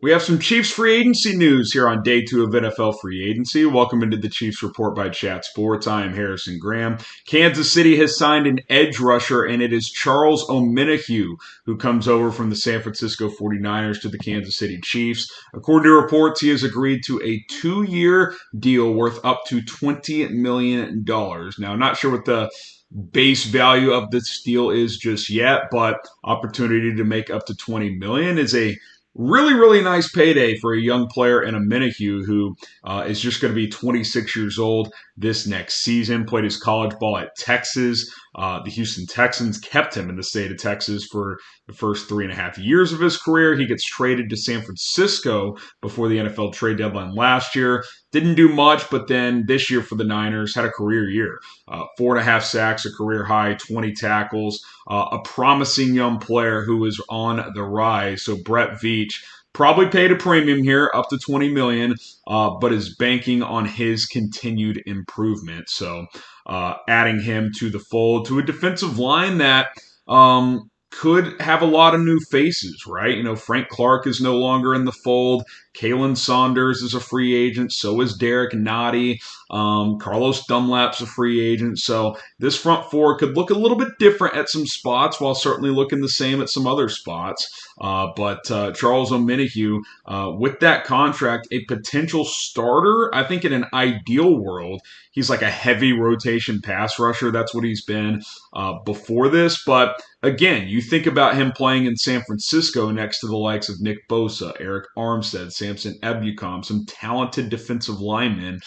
We have some Chiefs free agency news here on day 2 of NFL free agency. Welcome into the Chiefs Report by Chat Sports. I am Harrison Graham. Kansas City has signed an edge rusher, and it is Charles Omenihu, who comes over from the San Francisco 49ers to the Kansas City Chiefs. According to reports, he has agreed to a 2-year deal worth up to $20 million. Now, I'm not sure what the base value of this deal is just yet, but opportunity to make up to $20 million is a really nice payday for a young player in Omenihu who is just going to be 26 years old this next season. Played his college ball at Texas. The Houston Texans kept him in the state of Texas for the first 3.5 years of his career. He gets traded to San Francisco before the NFL trade deadline last year. Didn't do much, but then this year for the Niners, had a career year. 4.5 sacks, a career high, 20 tackles. A promising young player who is on the rise. So Brett Veach probably paid a premium here, up to $20 million, but is banking on his continued improvement. So adding him to the fold, to a defensive line that could have a lot of new faces, right? You know, Frank Clark is no longer in the fold. Kalen Saunders is a free agent. So is Derek Nottie. Carlos Dunlap's a free agent. So this front four could look a little bit different at some spots while certainly looking the same at some other spots. But Charles Omenihu, with that contract, a potential starter, I think in an ideal world, he's like a heavy rotation pass rusher. That's what he's been before this. But again, you think about him playing in San Francisco next to the likes of Nick Bosa, Eric Armstead, Samson Ebukam, some talented defensive linemen.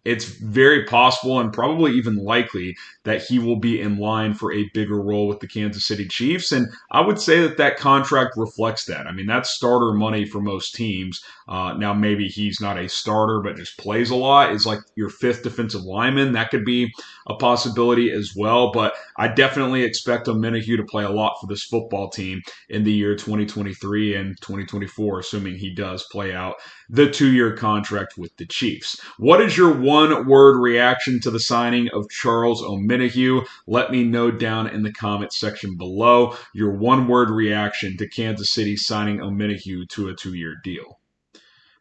It's very possible and probably even likely that he will be in line for a bigger role with the Kansas City Chiefs. And I would say that that contract reflects that. I mean, that's starter money for most teams. Now, maybe he's not a starter, but just plays a lot, is like your fifth defensive lineman. That could be a possibility as well. But I definitely expect Omenihu to play a lot for this football team in the year 2023 and 2024, assuming he does play out the 2-year contract with the Chiefs. What is your one-word reaction to the signing of Charles Omenihu? Let me know down in the comments section below your one-word reaction to Kansas City signing Omenihu to a 2-year deal.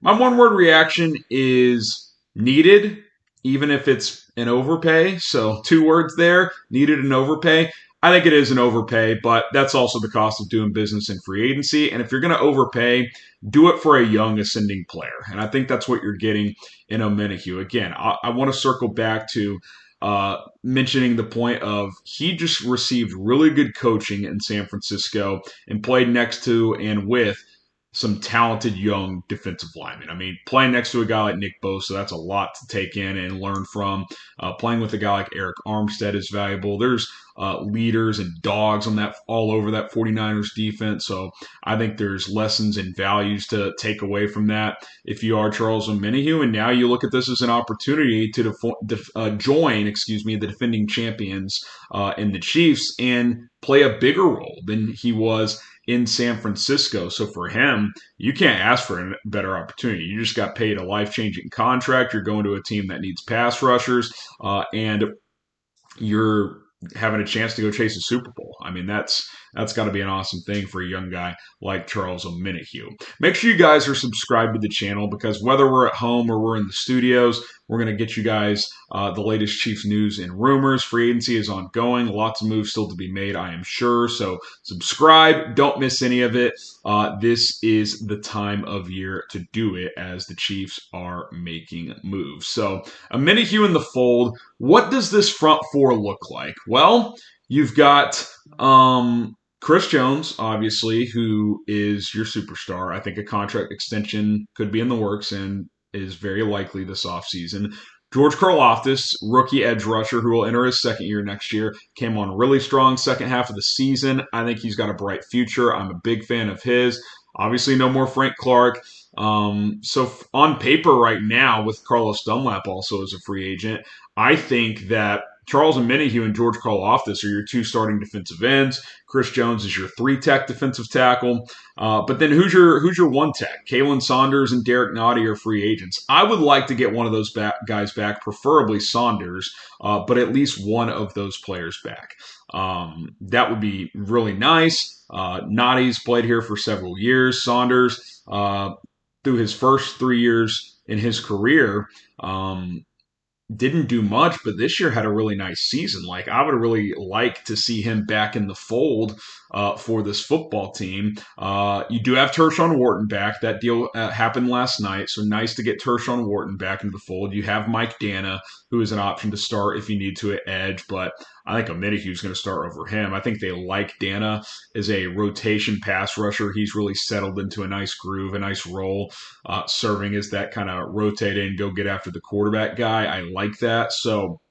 My one-word reaction is needed, even if it's an overpay. So 2 words there, needed and overpay. I think it is an overpay, but that's also the cost of doing business in free agency. And if you're going to overpay, do it for a young ascending player. And I think that's what you're getting in Omenihu. Again, I want to circle back to mentioning the point of he just received really good coaching in San Francisco and played next to and with some talented young defensive linemen. I mean, playing next to a guy like Nick Bosa, that's a lot to take in and learn from. Playing with a guy like Eric Armstead is valuable. There's leaders and dogs on that all over that 49ers defense. So I think there's lessons and values to take away from that if you are Charles Omenihu. And now you look at this as an opportunity to join, the defending champions in the Chiefs and play a bigger role than he was in San Francisco. So for him, you can't ask for a better opportunity. You just got paid a life-changing contract. You're going to a team that needs pass rushers, and you're having a chance to go chase a Super Bowl. I mean, that's got to be an awesome thing for a young guy like Charles Omenihu. Make sure you guys are subscribed to the channel because whether we're at home or we're in the studios, we're going to get you guys the latest Chiefs news and rumors. Free agency is ongoing. Lots of moves still to be made, I am sure. So subscribe. Don't miss any of it. This is the time of year to do it as the Chiefs are making moves. So Omenihu in the fold. What does this front four look like? Well, you've got Chris Jones, obviously, who is your superstar. I think a contract extension could be in the works and is very likely this offseason. George Karlaftis, rookie edge rusher who will enter his second year next year, came on really strong second half of the season. I think he's got a bright future. I'm a big fan of his. Obviously, no more Frank Clark. So on paper right now, with Carlos Dunlap also as a free agent, I think that Charles Omenihu and George Karlaftis are your two starting defensive ends. Chris Jones is your three-tech defensive tackle. But then who's your one-tech? Kalen Saunders and Derek Nottie are free agents. I would like to get one of those guys back, preferably Saunders, but at least one of those players back. That would be really nice. Nottie's played here for several years. Saunders, through his first 3 years in his career, didn't do much, but this year had a really nice season. Like, I would really like to see him back in the fold for this football team. You do have Tershawn Wharton back. That deal happened last night, so nice to get Tershawn Wharton back into the fold. You have Mike Dana, who is an option to start if you need to at edge, but I think Omenihu is going to start over him. I think they like Dana as a rotation pass rusher. He's really settled into a nice groove, a nice role, serving as that kind of rotate in, go get after the quarterback guy. I like that. So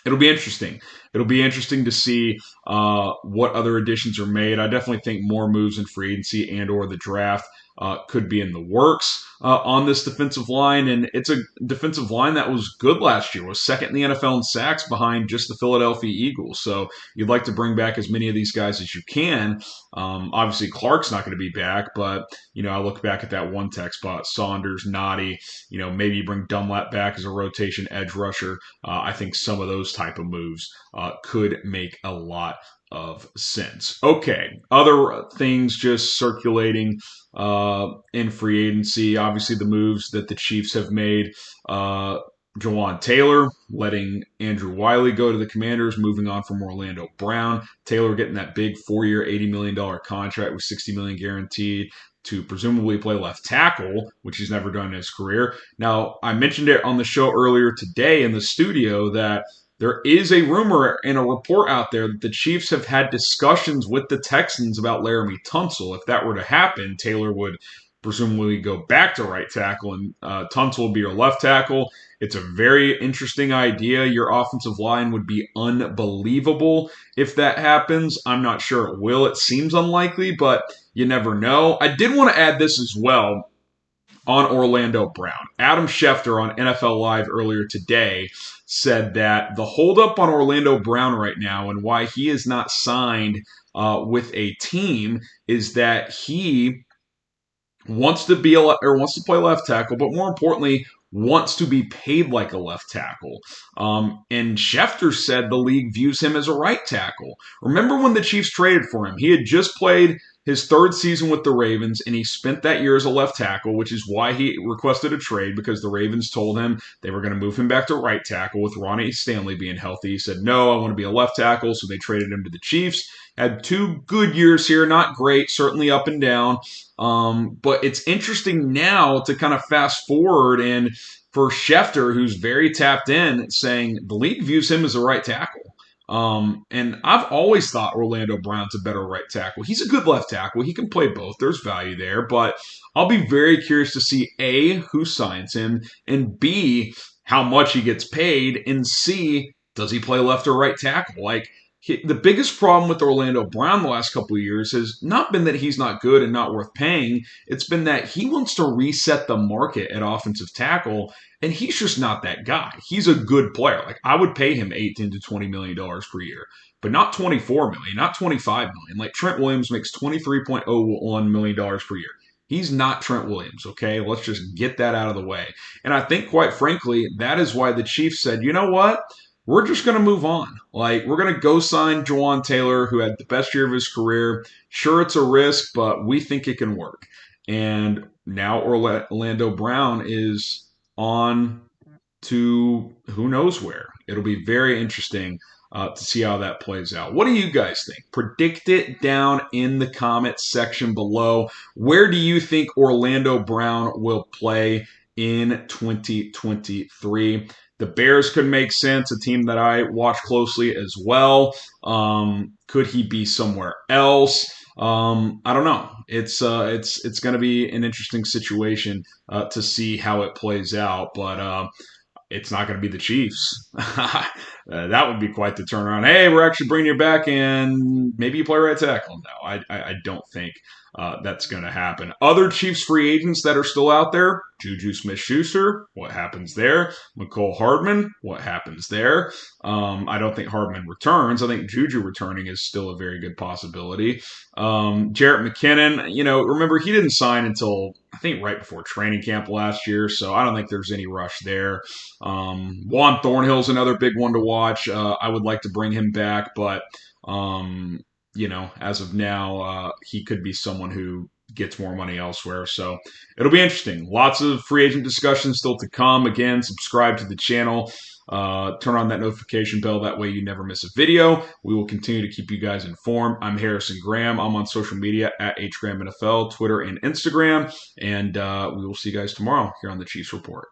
it'll be interesting. It'll be interesting to see what other additions are made. I definitely think more moves in free agency and or the draft could be in the works on this defensive line. And it's a defensive line that was good last year, was second in the NFL in sacks behind just the Philadelphia Eagles. So you'd like to bring back as many of these guys as you can. Obviously, Clark's not going to be back, but, I look back at that one tech spot, Saunders, Nottie, maybe you bring Dunlap back as a rotation edge rusher. I think some of those type of moves could make a lot of sense. Okay, other things just circulating in free agency. Obviously, the moves that the Chiefs have made. Jawan Taylor letting Andrew Wiley go to the Commanders, moving on from Orlando Brown. Taylor getting that big 4-year, $80 million contract with $60 million guaranteed to presumably play left tackle, which he's never done in his career. Now, I mentioned it on the show earlier today in the studio that there is a rumor and a report out there that the Chiefs have had discussions with the Texans about Laramie Tunsil. If that were to happen, Taylor would presumably go back to right tackle, and Tunsil will be your left tackle. It's a very interesting idea. Your offensive line would be unbelievable if that happens. I'm not sure it will. It seems unlikely, but you never know. I did want to add this as well on Orlando Brown. Adam Schefter on NFL Live earlier today said that the holdup on Orlando Brown right now and why he is not signed with a team is that he wants to play left tackle, but more importantly, wants to be paid like a left tackle. And Schefter said the league views him as a right tackle. Remember when the Chiefs traded for him? He had just played his third season with the Ravens, and he spent that year as a left tackle, which is why he requested a trade, because the Ravens told him they were going to move him back to right tackle with Ronnie Stanley being healthy. He said, no, I want to be a left tackle, so they traded him to the Chiefs. Had 2 good years here, not great, certainly up and down. But it's interesting now to kind of fast forward, and for Schefter, who's very tapped in, saying the league views him as a right tackle. And I've always thought Orlando Brown's a better right tackle. He's a good left tackle. He can play both. There's value there. But I'll be very curious to see, A, who signs him, and B, how much he gets paid, and C, does he play left or right tackle? Like, the biggest problem with Orlando Brown the last couple of years has not been that he's not good and not worth paying. It's been that he wants to reset the market at offensive tackle, and he's just not that guy. He's a good player. Like, I would pay him $18 to $20 million per year, but not $24 million, not $25 million. Like, Trent Williams makes $23.01 million per year. He's not Trent Williams, okay? Let's just get that out of the way. And I think, quite frankly, that is why the Chiefs said, you know what? We're just going to move on. Like, we're going to go sign Jawan Taylor, who had the best year of his career. Sure, it's a risk, but we think it can work. And now Orlando Brown is on to who knows where. It'll be very interesting to see how that plays out. What do you guys think? Predict it down in the comments section below. Where do you think Orlando Brown will play in 2023? The Bears could make sense, a team that I watch closely as well. Could he be somewhere else? I don't know. It's going to be an interesting situation to see how it plays out, but it's not going to be the Chiefs. That would be quite the turnaround. Hey, we're actually bringing you back, and maybe you play right tackle. No, I don't think that's going to happen. Other Chiefs free agents that are still out there: Juju Smith-Schuster, what happens there? McCole Hardman, what happens there? I don't think Hardman returns. I think Juju returning is still a very good possibility. Jarrett McKinnon, remember he didn't sign until I think right before training camp last year, so I don't think there's any rush there. Juan Thornhill's another big one to watch. I would like to bring him back, but as of now, he could be someone who gets more money elsewhere. So it'll be interesting. Lots of free agent discussions still to come. Again, subscribe to the channel. Turn on that notification bell. That way you never miss a video. We will continue to keep you guys informed. I'm Harrison Graham. I'm on social media at HGrahamNFL, Twitter and Instagram. And we will see you guys tomorrow here on the Chiefs Report.